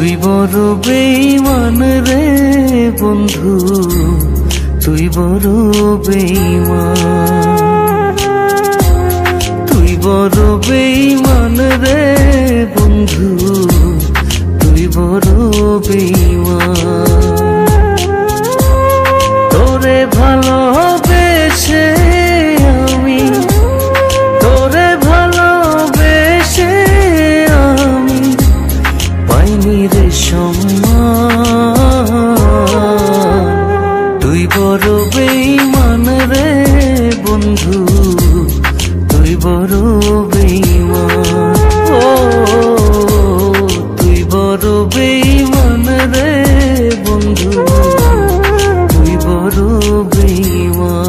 তুই বড় বেঈমান রে বন্ধু, তুই বড় বেঈমান, তুই বড় বেঈমান রে বন্ধু, তুই বড় বেঈমান। তোরে ভালোবেসে আমি, তোরে ভালোবেসে আমি পাইনি রে সম্মান। তুই বড় বেঈমান রে বন্ধু, তুই বড় বেঈমান। ও তুই বড় বেঈমান রে বন্ধু, তুই বড় বেঈমান।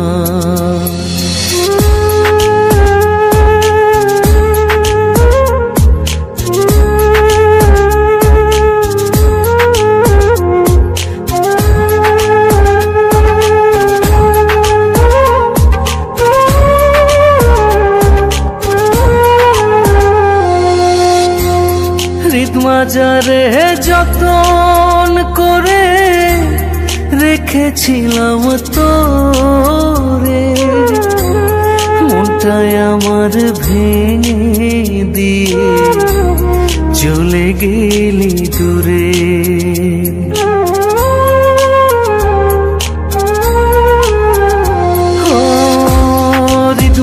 মাজারে যতন করে রেখেছিলাম তোরে, মনটাই আমার ভেঙে দিয়ে চলে গেলি দূরে।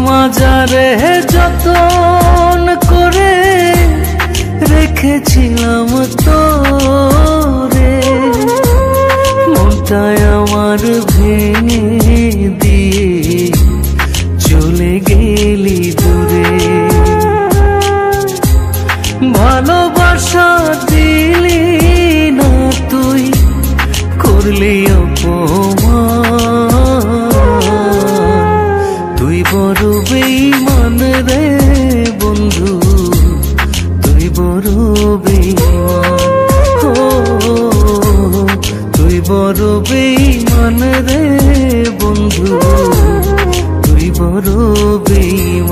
মাজারে যতন করে রেখেছিলাম তোরে, মনটাই আমার ভেঙে দিয়ে চলে গেলি দূরে। ভালোবাসা দিলি না তুই, করলি অপমান। তুই বড় বেঈমান রে বন্ধু, তুই বড় বেঈমান। ও তুই বড় বেঈমান রে বন্ধু, তুই বড় বেঈমান।